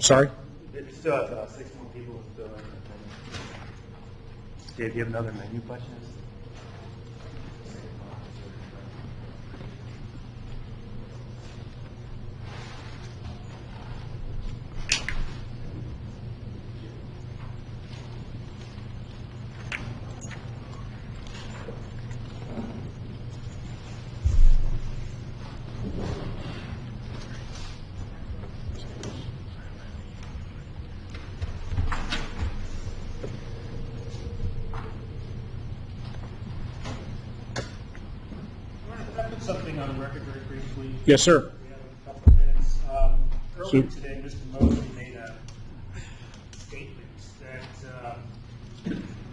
I'm sorry? It still has 16 people still in attendance. Dave, do you have another menu question? Something on the record very briefly. Yes, sir. We have a couple of minutes. Earlier today, Mr. Mosley made a statement that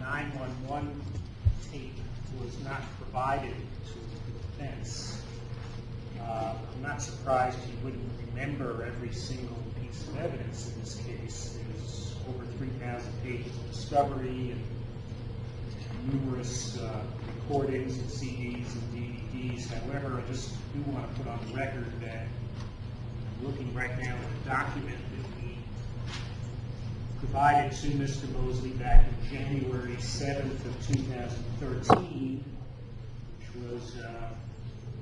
911 tape was not provided to the defense. I'm not surprised he wouldn't remember every single piece of evidence in this case. There's over 3,000 pages of discovery and numerous recordings and CDs and DVDs. However, I just do want to put on the record that I'm looking right now at a document that we provided to Mr. Mosley back in January 7th of 2013, which was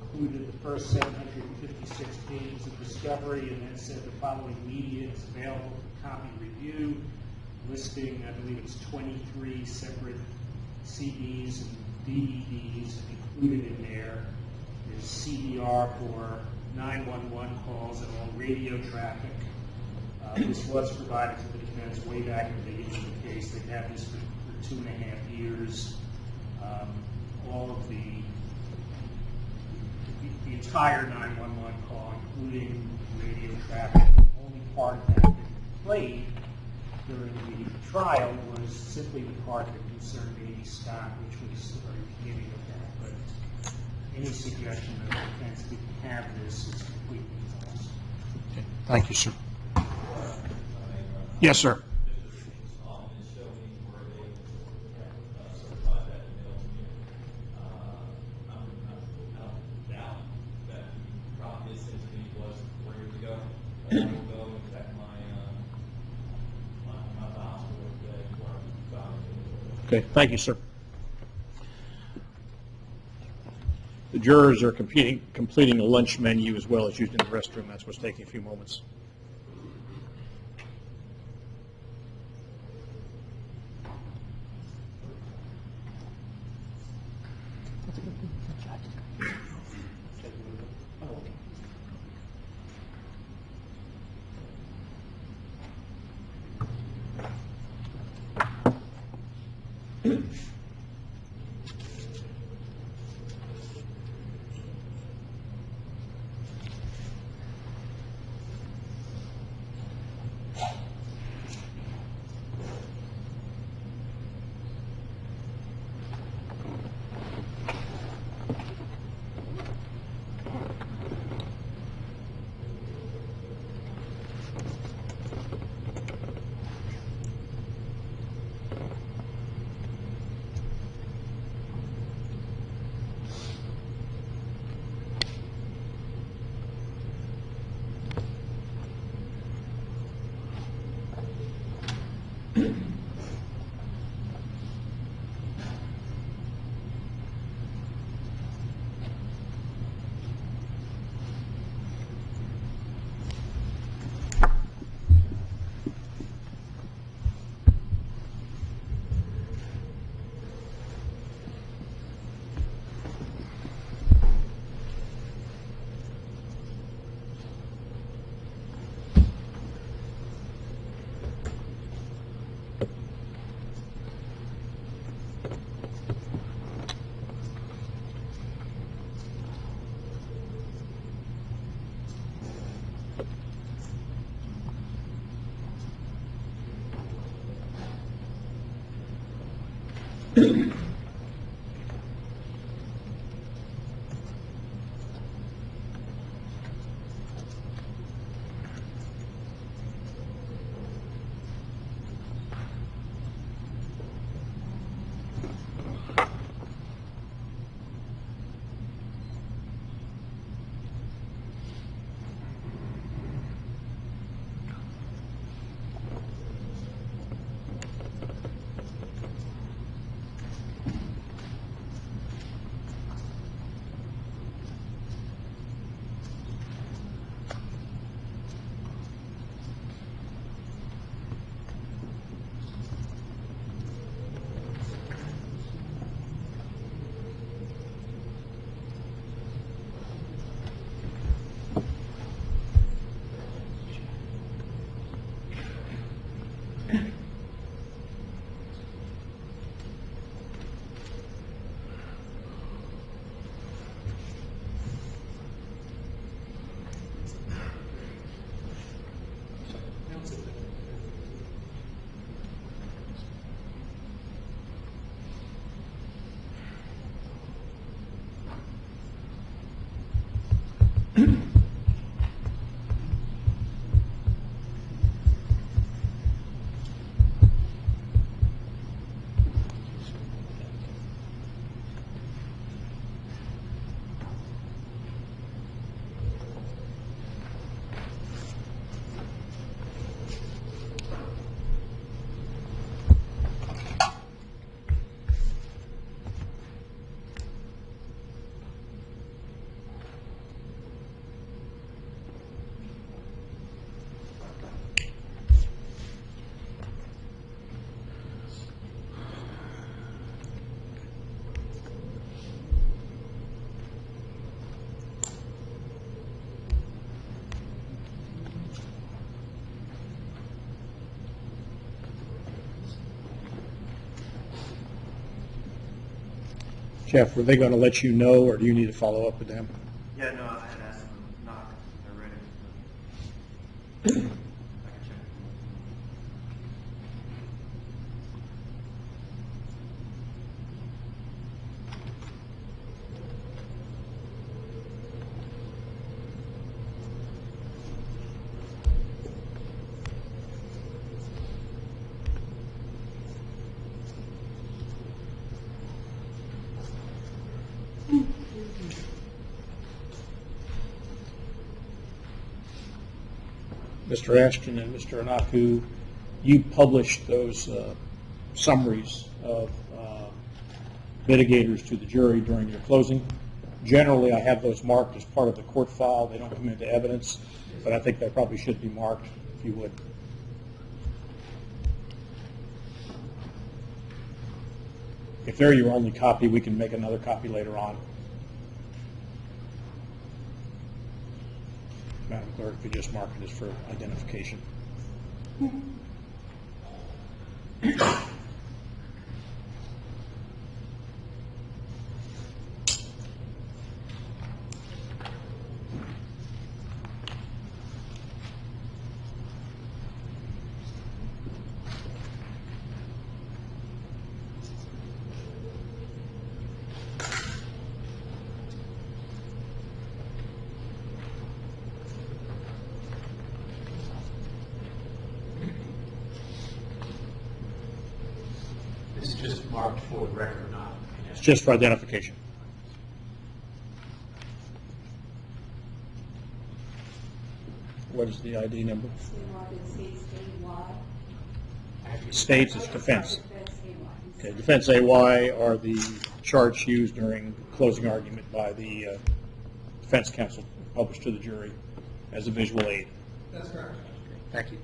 included the first 756 pages of discovery, and then said the following media is available for copy review, listing, I believe it's 23 separate CDs and DVDs included in there. There's CDR for 911 calls and all radio traffic. This was provided to the defense way back in the beginning of the case. They've had this for 2.5 years. All of the entire 911 call, including radio traffic, the only part that had been played during the trial was simply the part that concerned Amy Scott, which was the very beginning of that. But any suggestion that the defense didn't have this is completely false. Okay. Thank you, sir. Yes, sir. Okay, thank you, sir. The jurors are completing a lunch menu as well as using the restroom. That's what's taking a few moments. Jeff, were they going to let you know, or do you need to follow up with them? Yeah, no, I had asked them to knock. They're ready. I can check. Mr. Ashton and Mr. Anaku, you published those summaries of mitigators to the jury during your closing. Generally, I have those marked as part of the court file. They don't come into evidence, but I think they probably should be marked, if you would. If they're your only copy, we can make another copy later on. Madam Clerk, if you just mark it as for identification. This is just marked for the record, not. It's just for identification. What is the ID number? States is defense. Okay, defense AY are the charts used during closing argument by the defense counsel, published to the jury as a visual aid. That's correct. Thank you.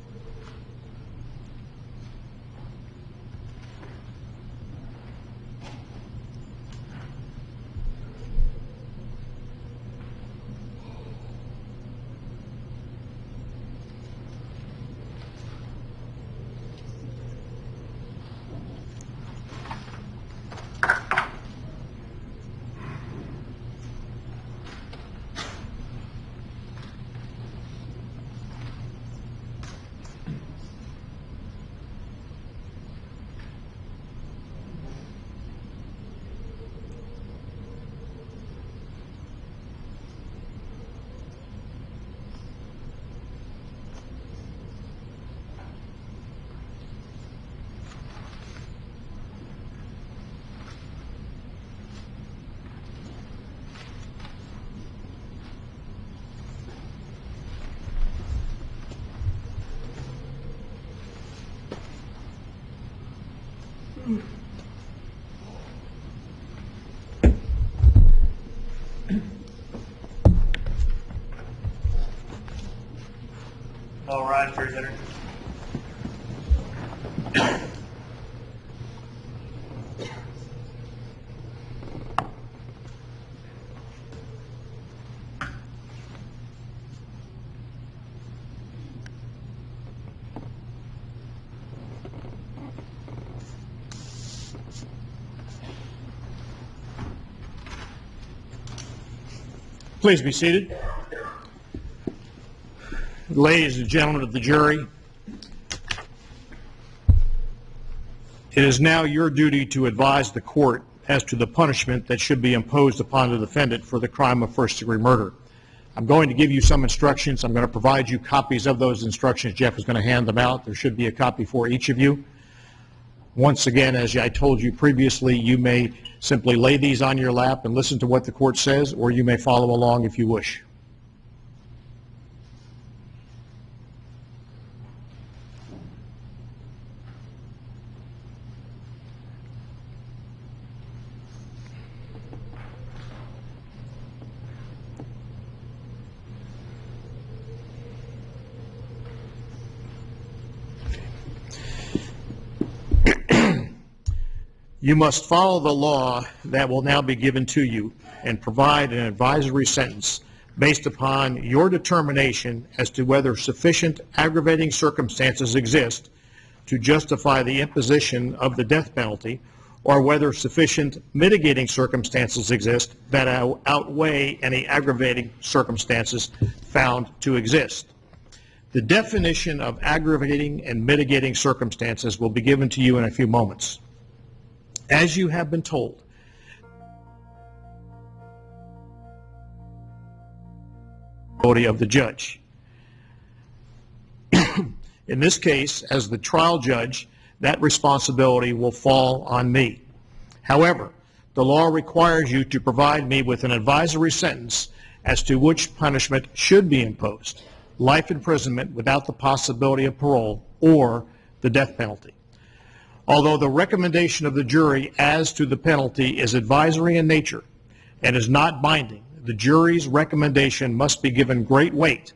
All right, jury's entered. Please be seated. Ladies and gentlemen of the jury, it is now your duty to advise the court as to the punishment that should be imposed upon the defendant for the crime of first-degree murder. I'm going to give you some instructions. I'm going to provide you copies of those instructions. Jeff is going to hand them out. There should be a copy for each of you. Once again, as I told you previously, you may simply lay these on your lap and listen to what the court says, or you may follow along if you wish. You must follow the law that will now be given to you and provide an advisory sentence based upon your determination as to whether sufficient aggravating circumstances exist to justify the imposition of the death penalty, or whether sufficient mitigating circumstances exist that outweigh any aggravating circumstances found to exist. The definition of aggravating and mitigating circumstances will be given to you in a few moments. As you have been told, of the judge. In this case, as the trial judge, that responsibility will fall on me. However, the law requires you to provide me with an advisory sentence as to which punishment should be imposed: life imprisonment without the possibility of parole, or the death penalty. Although the recommendation of the jury as to the penalty is advisory in nature and is not binding, the jury's recommendation must be given great weight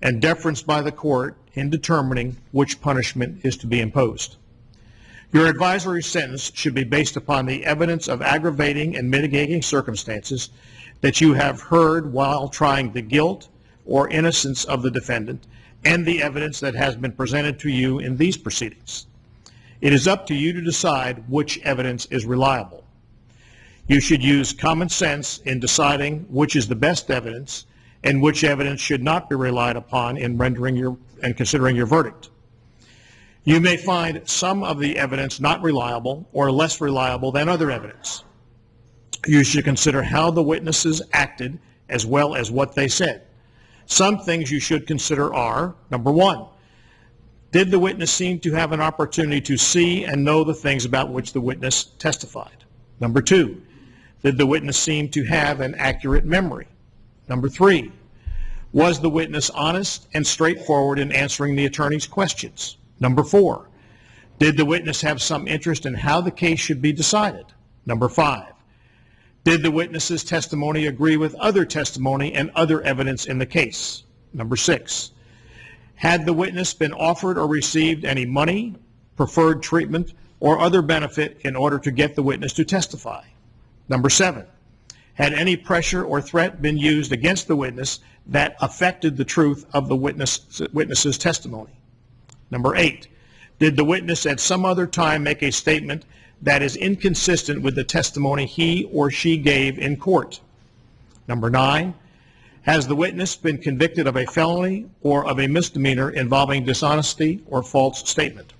and deference by the court in determining which punishment is to be imposed. Your advisory sentence should be based upon the evidence of aggravating and mitigating circumstances that you have heard while trying the guilt or innocence of the defendant, and the evidence that has been presented to you in these proceedings. It is up to you to decide which evidence is reliable. You should use common sense in deciding which is the best evidence and which evidence should not be relied upon in rendering and considering your verdict. You may find some of the evidence not reliable or less reliable than other evidence. You should consider how the witnesses acted as well as what they said. Some things you should consider are: number one, did the witness seem to have an opportunity to see and know the things about which the witness testified? Number two, did the witness seem to have an accurate memory? Number three, was the witness honest and straightforward in answering the attorney's questions? Number four, did the witness have some interest in how the case should be decided? Number five, did the witness's testimony agree with other testimony and other evidence in the case? Number six, had the witness been offered or received any money, preferred treatment, or other benefit in order to get the witness to testify? Number seven, had any pressure or threat been used against the witness that affected the truth of the witness's testimony? Number eight, did the witness at some other time make a statement that is inconsistent with the testimony he or she gave in court? Number nine, has the witness been convicted of a felony or of a misdemeanor involving dishonesty or false statement?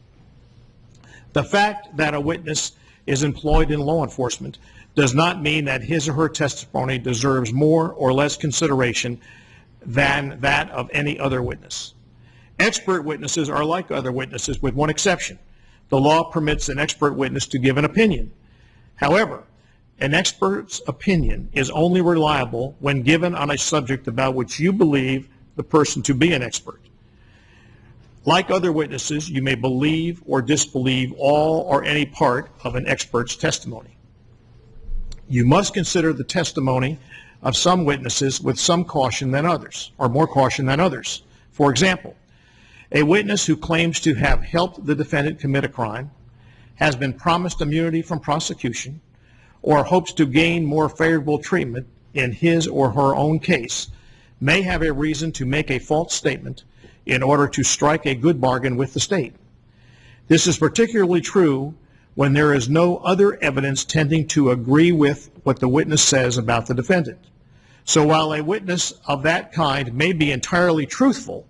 The fact that a witness is employed in law enforcement does not mean that his or her testimony deserves more or less consideration than that of any other witness. Expert witnesses are like other witnesses, with one exception. The law permits an expert witness to give an opinion. However, an expert's opinion is only reliable when given on a subject about which you believe the person to be an expert. Like other witnesses, you may believe or disbelieve all or any part of an expert's testimony. You must consider the testimony of some witnesses with some caution than others, or more caution than others. For example, a witness who claims to have helped the defendant commit a crime, has been promised immunity from prosecution, or hopes to gain more favorable treatment in his or her own case, may have a reason to make a false statement in order to strike a good bargain with the state. This is particularly true when there is no other evidence tending to agree with what the witness says about the defendant. So while a witness of that kind may be entirely truthful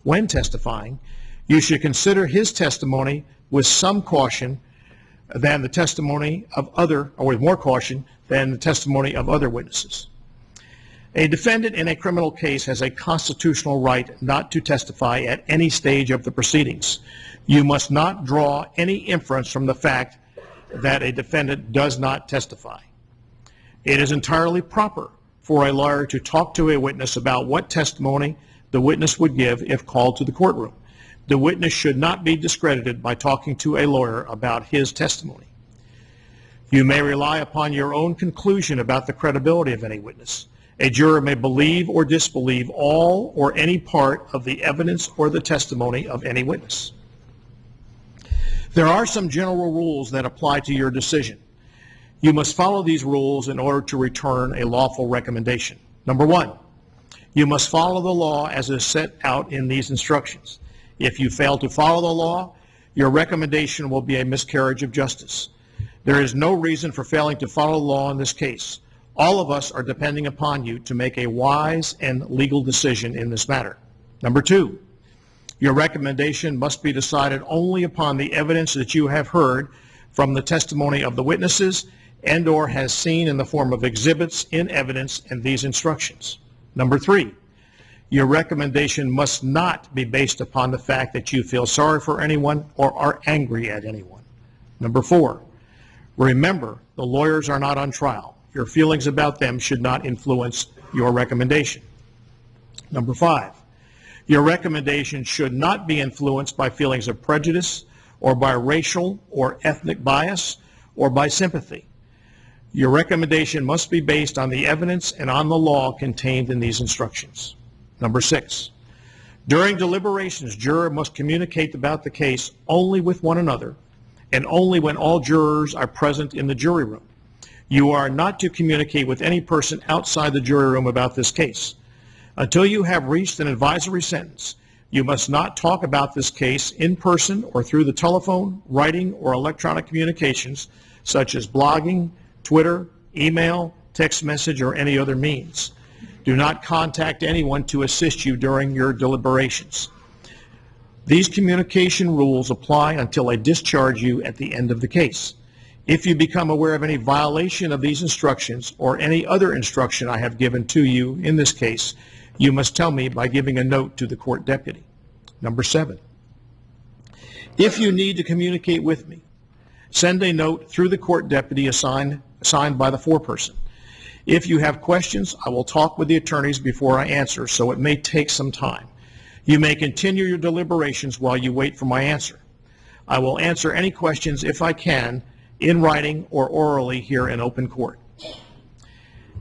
when testifying, you should consider his testimony with some caution than the testimony of other, or with more caution than the testimony of other witnesses. A defendant in a criminal case has a constitutional right not to testify at any stage of the proceedings. You must not draw any inference from the fact that a defendant does not testify. It is entirely proper for a lawyer to talk to a witness about what testimony the witness would give if called to the courtroom. The witness should not be discredited by talking to a lawyer about his testimony. You may rely upon your own conclusion about the credibility of any witness. A juror may believe or disbelieve all or any part of the evidence or the testimony of any witness. There are some general rules that apply to your decision. You must follow these rules in order to return a lawful recommendation. Number one, you must follow the law as is set out in these instructions. If you fail to follow the law, your recommendation will be a miscarriage of justice. There is no reason for failing to follow the law in this case. All of us are depending upon you to make a wise and legal decision in this matter. Number two, your recommendation must be decided only upon the evidence that you have heard from the testimony of the witnesses and or has seen in the form of exhibits in evidence in these instructions. Number three, your recommendation must not be based upon the fact that you feel sorry for anyone or are angry at anyone. Number four, remember, the lawyers are not on trial. Your feelings about them should not influence your recommendation. Number five, your recommendation should not be influenced by feelings of prejudice or by racial or ethnic bias or by sympathy. Your recommendation must be based on the evidence and on the law contained in these instructions. Number six, during deliberations, jurors must communicate about the case only with one another and only when all jurors are present in the jury room. You are not to communicate with any person outside the jury room about this case. Until you have reached an advisory sentence, you must not talk about this case in person or through the telephone, writing, or electronic communications such as blogging, Twitter, email, text message, or any other means. Do not contact anyone to assist you during your deliberations. These communication rules apply until I discharge you at the end of the case. If you become aware of any violation of these instructions or any other instruction I have given to you in this case, you must tell me by giving a note to the court deputy. Number seven, if you need to communicate with me, send a note through the court deputy assigned by the foreperson. If you have questions, I will talk with the attorneys before I answer, so it may take some time. You may continue your deliberations while you wait for my answer. I will answer any questions, if I can, in writing or orally here in open court.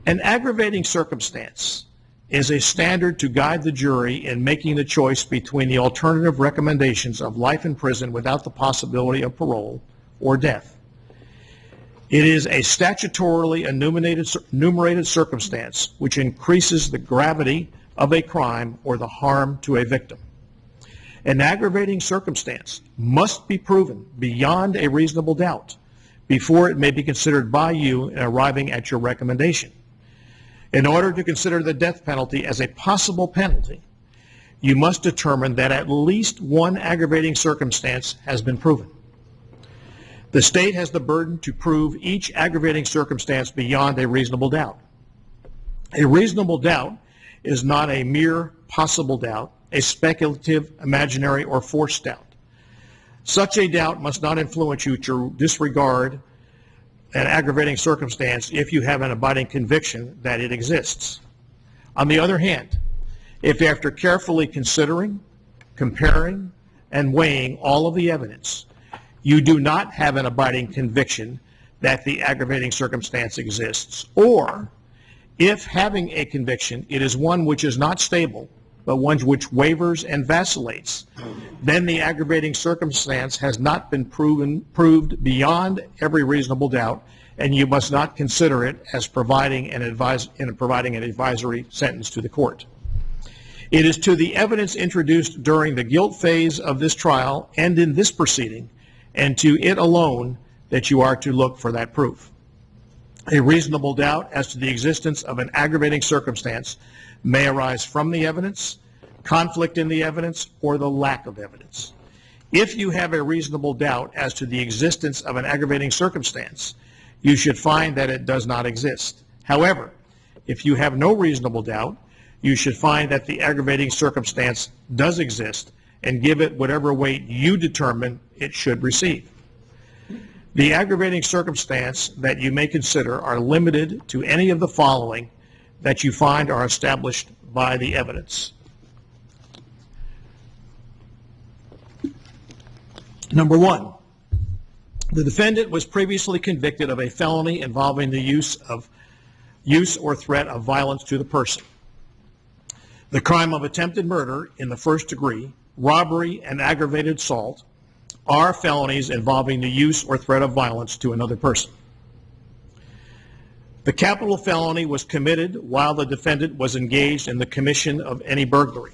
An aggravating circumstance is a standard to guide the jury in making the choice between the alternative recommendations of life in prison without the possibility of parole or death. It is a statutorily enumerated circumstance which increases the gravity of a crime or the harm to a victim. An aggravating circumstance must be proven beyond a reasonable doubt before it may be considered by you in arriving at your recommendation. In order to consider the death penalty as a possible penalty, you must determine that at least one aggravating circumstance has been proven. The state has the burden to prove each aggravating circumstance beyond a reasonable doubt. A reasonable doubt is not a mere possible doubt, a speculative, imaginary, or forced doubt. Such a doubt must not influence you to disregard an aggravating circumstance if you have an abiding conviction that it exists. On the other hand, if after carefully considering, comparing, and weighing all of the evidence, you do not have an abiding conviction that the aggravating circumstance exists, or if having a conviction, it is one which is not stable, but one which wavers and vacillates, then the aggravating circumstance has not been proved beyond every reasonable doubt, and you must not consider it as providing an advisory sentence to the court. It is to the evidence introduced during the guilt phase of this trial and in this proceeding, and to it alone, that you are to look for that proof. A reasonable doubt as to the existence of an aggravating circumstance may arise from the evidence, conflict in the evidence, or the lack of evidence. If you have a reasonable doubt as to the existence of an aggravating circumstance, you should find that it does not exist. However, If you have no reasonable doubt, you should find that the aggravating circumstance does exist and give it whatever weight you determine it should receive. The aggravating circumstance that you may consider are limited to any of the following that you find are established by the evidence. Number one, the defendant was previously convicted of a felony involving the use or threat of violence to the person. The crime of attempted murder in the first degree, robbery, and aggravated assault are felonies involving the use or threat of violence to another person. The capital felony was committed while the defendant was engaged in the commission of any burglary.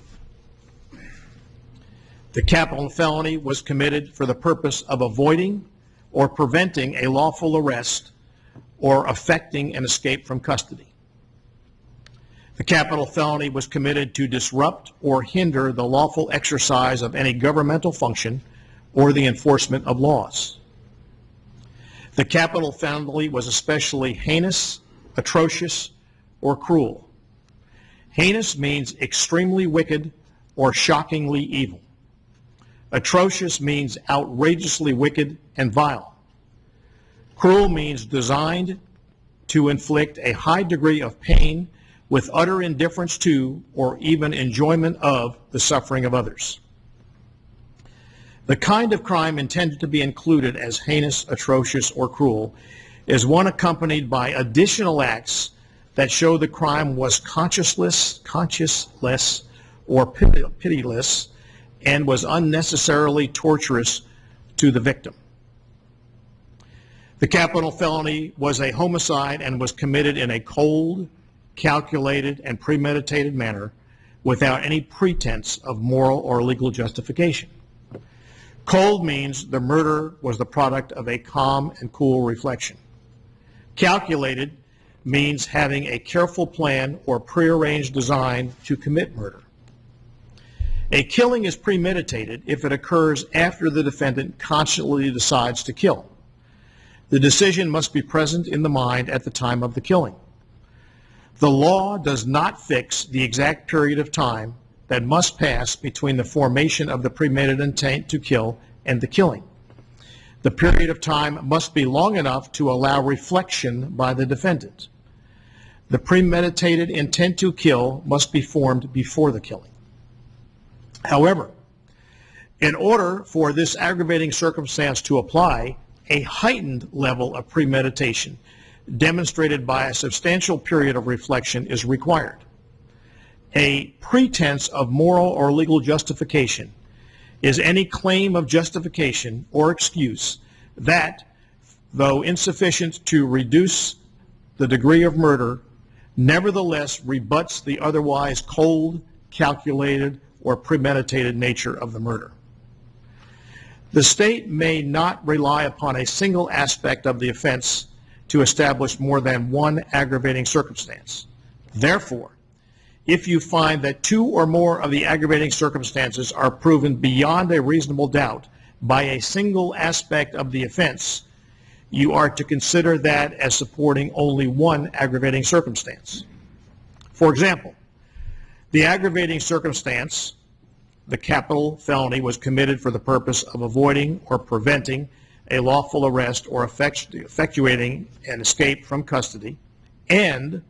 The capital felony was committed for the purpose of avoiding or preventing a lawful arrest or effecting an escape from custody. The capital felony was committed to disrupt or hinder the lawful exercise of any governmental function or the enforcement of laws. The capital felony was especially heinous, atrocious, or cruel. Heinous means extremely wicked or shockingly evil. Atrocious means outrageously wicked and vile. Cruel means designed to inflict a high degree of pain with utter indifference to or even enjoyment of the suffering of others. The kind of crime intended to be included as heinous, atrocious, or cruel is one accompanied by additional acts that show the crime was conscienceless, or pitiless, and was unnecessarily torturous to the victim. The capital felony was a homicide and was committed in a cold, calculated, and premeditated manner without any pretense of moral or legal justification. Cold means the murder was the product of a calm and cool reflection. Calculated means having a careful plan or prearranged design to commit murder. A killing is premeditated if it occurs after the defendant consciously decides to kill. The decision must be present in the mind at the time of the killing. The law does not fix the exact period of time that must pass between the formation of the premeditated intent to kill and the killing. The period of time must be long enough to allow reflection by the defendant. The premeditated intent to kill must be formed before the killing. However, in order for this aggravating circumstance to apply, a heightened level of premeditation demonstrated by a substantial period of reflection is required. A pretense of moral or legal justification is any claim of justification or excuse that, though insufficient to reduce the degree of murder, nevertheless rebuts the otherwise cold, calculated, or premeditated nature of the murder. The state may not rely upon a single aspect of the offense to establish more than one aggravating circumstance. Therefore, if you find that two or more of the aggravating circumstances are proven beyond a reasonable doubt by a single aspect of the offense, you are to consider that as supporting only one aggravating circumstance. For example, the aggravating circumstance, the capital felony, was committed for the purpose of avoiding or preventing a lawful arrest or effectuating an escape from custody, and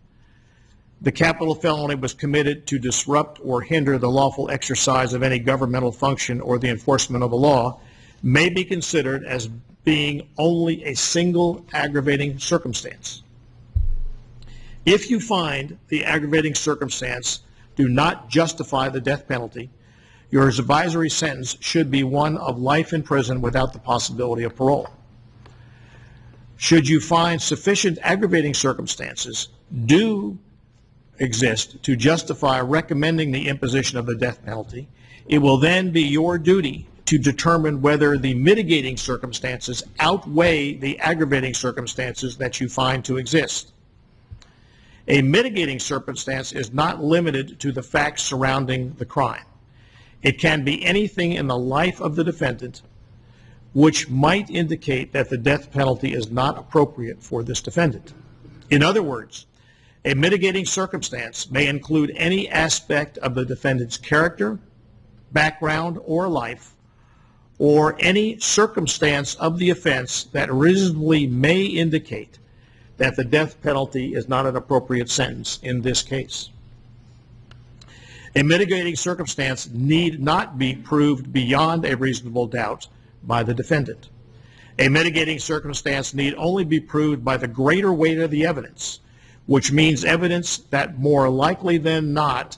the capital felony was committed to disrupt or hinder the lawful exercise of any governmental function or the enforcement of a law, may be considered as being only a single aggravating circumstance. If you find the aggravating circumstance do not justify the death penalty, your advisory sentence should be one of life in prison without the possibility of parole. Should you find sufficient aggravating circumstances do exist to justify recommending the imposition of the death penalty, it will then be your duty to determine whether the mitigating circumstances outweigh the aggravating circumstances that you find to exist. A mitigating circumstance is not limited to the facts surrounding the crime. It can be anything in the life of the defendant which might indicate that the death penalty is not appropriate for this defendant. In other words, A mitigating circumstance may include any aspect of the defendant's character, background, or life, or any circumstance of the offense that reasonably may indicate that the death penalty is not an appropriate sentence in this case. A mitigating circumstance need not be proved beyond a reasonable doubt by the defendant. A mitigating circumstance need only be proved by the greater weight of the evidence, which means evidence that more likely than not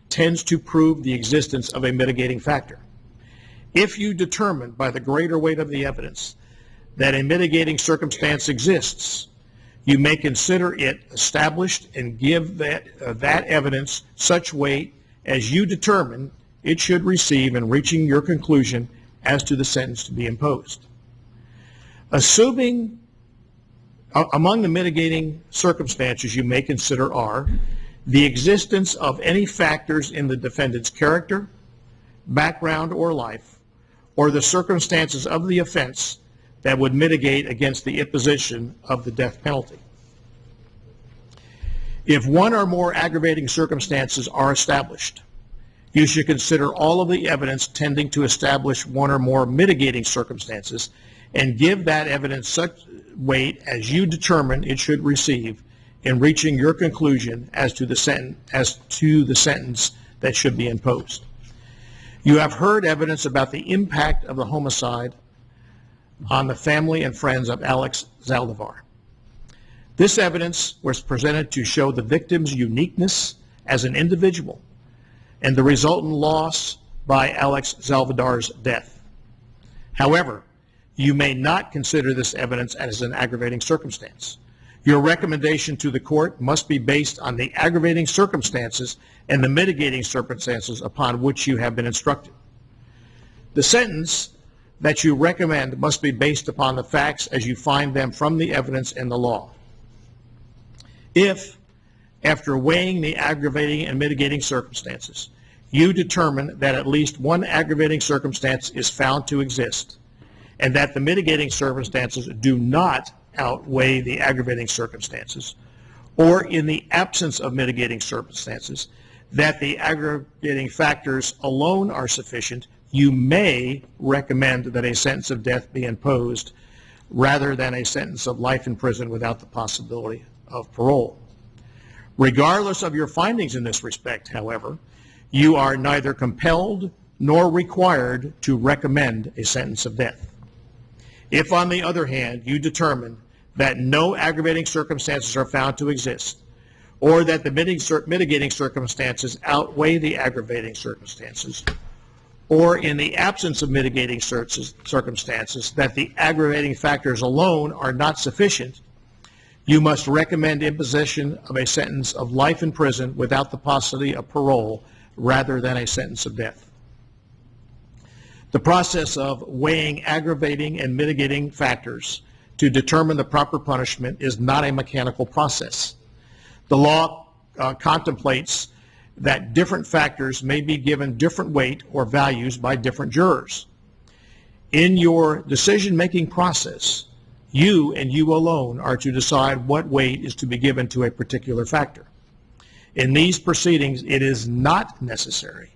tends to prove the existence of a mitigating factor. If you determine by the greater weight of the evidence that a mitigating circumstance exists, you may consider it established and give that evidence such weight as you determine it should receive in reaching your conclusion as to the sentence to be imposed. Assuming among the mitigating circumstances you may consider are the existence of any factors in the defendant's character, background, or life, or the circumstances of the offense that would mitigate against the imposition of the death penalty. If one or more aggravating circumstances are established, you should consider all of the evidence tending to establish one or more mitigating circumstances and give that evidence such weight as you determine it should receive in reaching your conclusion as to the sentence that should be imposed. You have heard evidence about the impact of the homicide on the family and friends of Alex Zaldivar. This evidence was presented to show the victim's uniqueness as an individual and the resultant loss by Alex Zaldivar's death. However, you may not consider this evidence as an aggravating circumstance. Your recommendation to the court must be based on the aggravating circumstances and the mitigating circumstances upon which you have been instructed. The sentence that you recommend must be based upon the facts as you find them from the evidence in the law. If, after weighing the aggravating and mitigating circumstances, you determine that at least one aggravating circumstance is found to exist, and that the mitigating circumstances do not outweigh the aggravating circumstances, or in the absence of mitigating circumstances, that the aggravating factors alone are sufficient, you may recommend that a sentence of death be imposed rather than a sentence of life in prison without the possibility of parole. Regardless of your findings in this respect, however, you are neither compelled nor required to recommend a sentence of death. If, on the other hand, you determine that no aggravating circumstances are found to exist, or that the mitigating circumstances outweigh the aggravating circumstances, or in the absence of mitigating circumstances, that the aggravating factors alone are not sufficient, you must recommend imposition of a sentence of life in prison without the possibility of parole rather than a sentence of death. The process of weighing aggravating and mitigating factors to determine the proper punishment is not a mechanical process. The law contemplates that different factors may be given different weight or values by different jurors. In your decision-making process, you and you alone are to decide what weight is to be given to a particular factor. In these proceedings, it is not necessary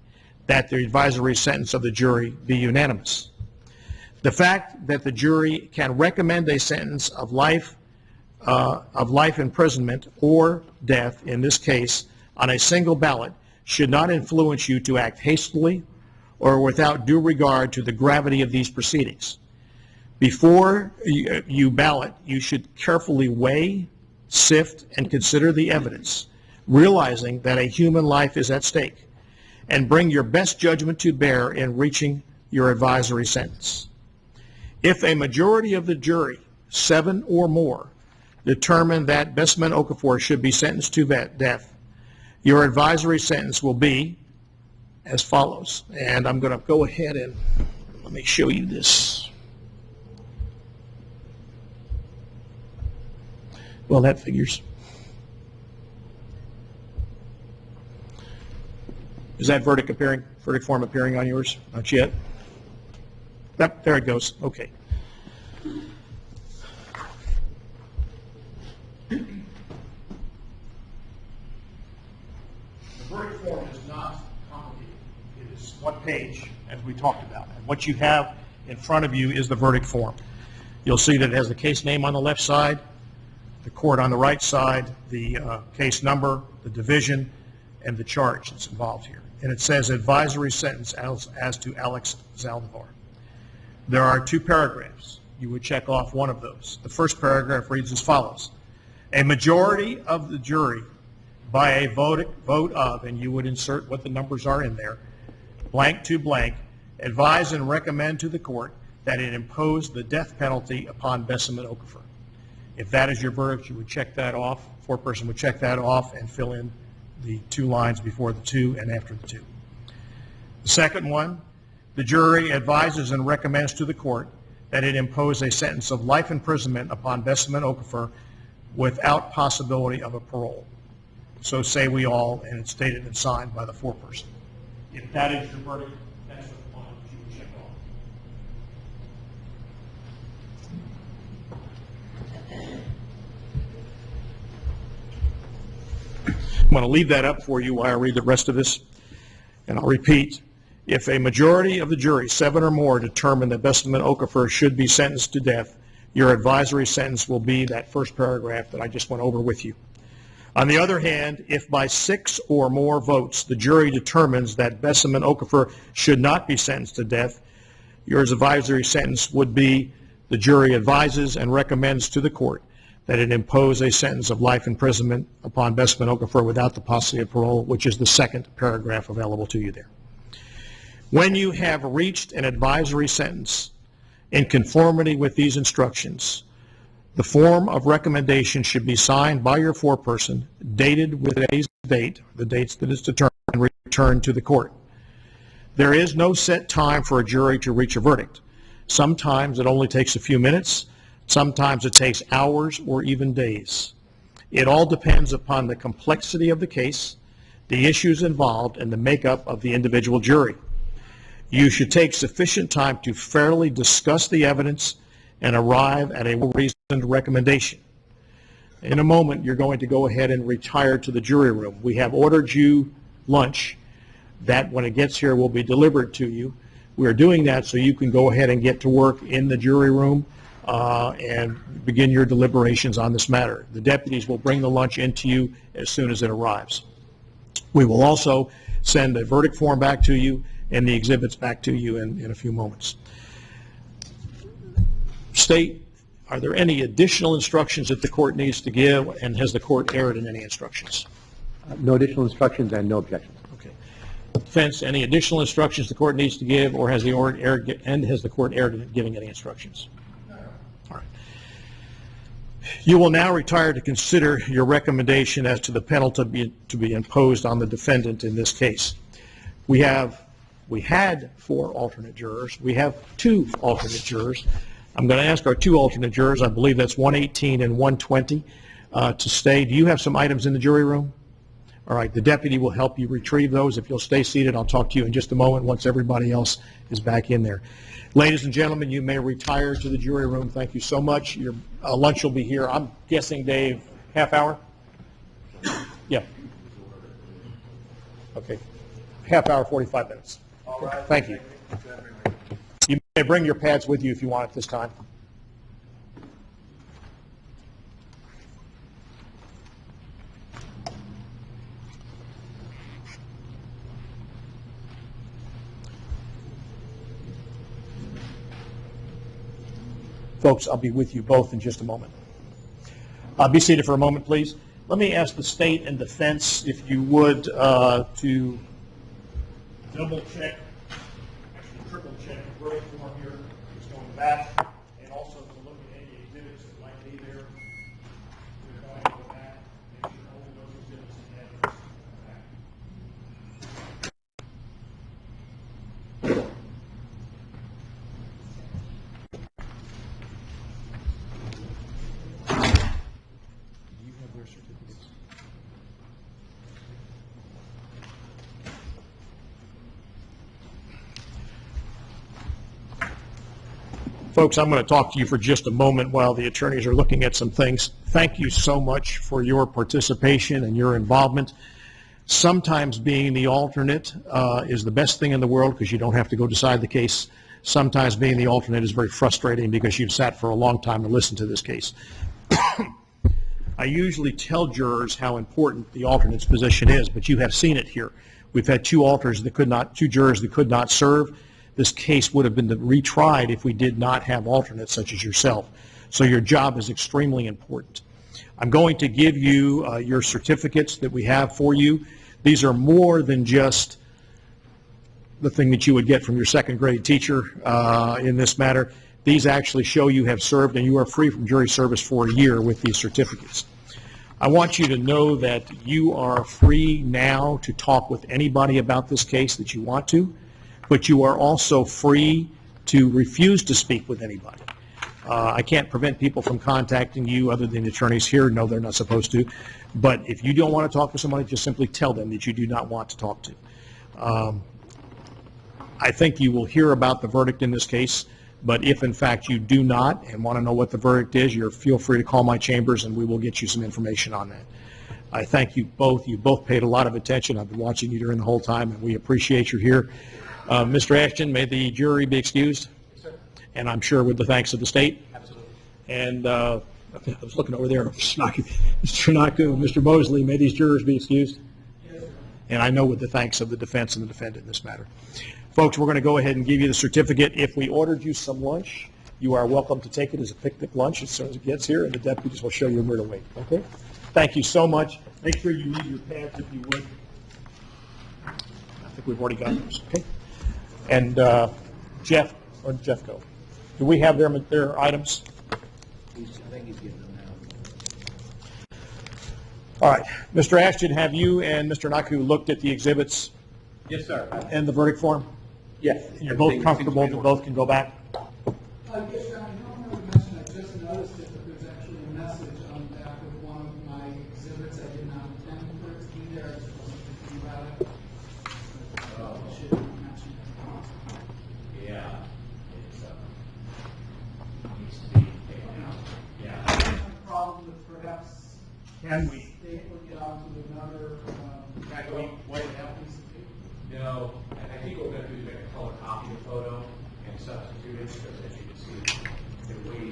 that the advisory sentence of the jury be unanimous. The fact that the jury can recommend a sentence of life imprisonment or death, in this case, on a single ballot should not influence you to act hastily or without due regard to the gravity of these proceedings. Before you ballot, you should carefully weigh, sift, and consider the evidence, realizing that a human life is at stake, and bring your best judgment to bear in reaching your advisory sentence. If a majority of the jury, 7 or more, determine that Bessman Okafor should be sentenced to death, your advisory sentence will be as follows. And I'm going to go ahead and let me show you this. Well, that figures. Is that verdict form appearing on yours? Not yet. Yep, there it goes. Okay. verdict form is not complicated. It is one page, as we talked about. And what you have in front of you is the verdict form. You'll see that it has the case name on the left side, the court on the right side, the case number, the division, and the charge that's involved here. And it says advisory sentence as to Alex Zaldivar. There are 2 paragraphs. You would check off one of those. The first paragraph reads as follows. A majority of the jury by a vote of, and you would insert what the numbers are in there, blank to blank, advise and recommend to the court that it impose the death penalty upon Bessman Okafor. If that is your verdict, you would check that off. Foreperson would check that off and fill in the 2 lines before the 2 and after the 2. The second one, the jury advises and recommends to the court that it impose a sentence of life imprisonment upon Bessman Okafor without possibility of a parole. So say we all, and it's stated and signed by the foreperson. If that is your verdict, that's the one you would check off. I'm going to leave that up for you while I read the rest of this, and I'll repeat. If a majority of the jury, 7 or more, determine that Bessman Okafor should be sentenced to death, your advisory sentence will be that first paragraph that I just went over with you. On the other hand, if by 6 or more votes the jury determines that Bessman Okafor should not be sentenced to death, your advisory sentence would be the jury advises and recommends to the court that it impose a sentence of life imprisonment upon Bessman Okafor without the possibility of parole, which is the second paragraph available to you there. When you have reached an advisory sentence in conformity with these instructions, the form of recommendation should be signed by your foreperson, dated with today's date, the dates that is determined, and returned to the court. There is no set time for a jury to reach a verdict. Sometimes it only takes a few minutes. Sometimes it takes hours or even days. It all depends upon the complexity of the case, the issues involved, and the makeup of the individual jury. You should take sufficient time to fairly discuss the evidence and arrive at a well-reasoned recommendation. In a moment, you're going to go ahead and retire to the jury room. We have ordered you lunch. That, when it gets here, will be delivered to you. We're doing that so you can go ahead and get to work in the jury room and begin your deliberations on this matter. The deputies will bring the lunch into you as soon as it arrives. We will also send a verdict form back to you and the exhibits back to you in a few moments. State, are there any additional instructions that the court needs to give, and has the court erred in any instructions? No additional instructions and no objections. Okay. Defense, any additional instructions the court needs to give, or has the court erred in giving any instructions? No. All right. You will now retire to consider your recommendation as to the penalty to be imposed on the defendant in this case. We had 4 alternate jurors. We have 2 alternate jurors. I'm going to ask our 2 alternate jurors, I believe that's 118 and 120, to stay. Do you have some items in the jury room? All right, the deputy will help you retrieve those. If you'll stay seated, I'll talk to you in just a moment once everybody else is back in there. Ladies and gentlemen, you may retire to the jury room. Thank you so much. Your lunch will be here. I'm guessing, Dave, half hour? Yeah. Okay. Half hour, 45 minutes. All right. Thank you. You may bring your pads with you if you want at this time. Folks, I'll be with you both in just a moment. Be seated for a moment, please. Let me ask the state and defense, if you would, to double check, actually triple check the verdict form here. It's going back, and also to look at any exhibits that might be there. We're going to go back, make sure all of those exhibits and evidence are back. Do you have their certificates? Folks, I'm going to talk to you for just a moment while the attorneys are looking at some things. Thank you so much for your participation and your involvement. Sometimes being the alternate is the best thing in the world because you don't have to go decide the case. Sometimes being the alternate is very frustrating because you've sat for a long time to listen to this case. I usually tell jurors how important the alternate's position is, but you have seen it here. We've had two jurors that could not serve. This case would have been retried if we did not have alternates such as yourself. So your job is extremely important. I'm going to give you your certificates that we have for you. These are more than just the thing that you would get from your second grade teacher in this matter. These actually show you have served and you are free from jury service for a year with these certificates. I want you to know that you are free now to talk with anybody about this case that you want to, but you are also free to refuse to speak with anybody. I can't prevent people from contacting you other than the attorneys here. No, they're not supposed to. But if you don't want to talk to somebody, just simply tell them that you do not want to talk to. I think you will hear about the verdict in this case, but if in fact you do not and want to know what the verdict is, feel free to call my chambers and we will get you some information on that. I thank you both. You both paid a lot of attention. I've been watching you during the whole time and we appreciate you here. Mr. Ashton, may the jury be excused? Yes, sir. And I'm sure with the thanks of the state. Absolutely. And I was looking over there, Mr. Naku, Mr. Mosley, may these jurors be excused? Yes, sir. And I know with the thanks of the defense and the defendant in this matter. Folks, we're going to go ahead and give you the certificate. If we ordered you some lunch, you are welcome to take it as a picnic lunch as soon as it gets here, and the deputies will show you where to wait. Okay? Thank you so much. Make sure you leave your pads if you would. I think we've already got those. Okay? And Jeff, or Jeff go? Do we have their items? I think he's getting them now. All right. Mr. Ashton, have you and Mr. Naku looked at the exhibits? Yes, sir. And the verdict form? Yes. You're both comfortable that both can go back? Yes, I don't remember mentioning, I just noticed it, but there's actually a message on the back of one of my exhibits. I did not intend for it to be there, I just wasn't thinking about it. So, it should mention it. Yeah. It's, needs to be taken out. Yeah. I have a problem with perhaps Can we? stapling it onto another, Can we white it out? No, I think what we're going to do is make a color copy of the photo and substitute it because as you can see, the way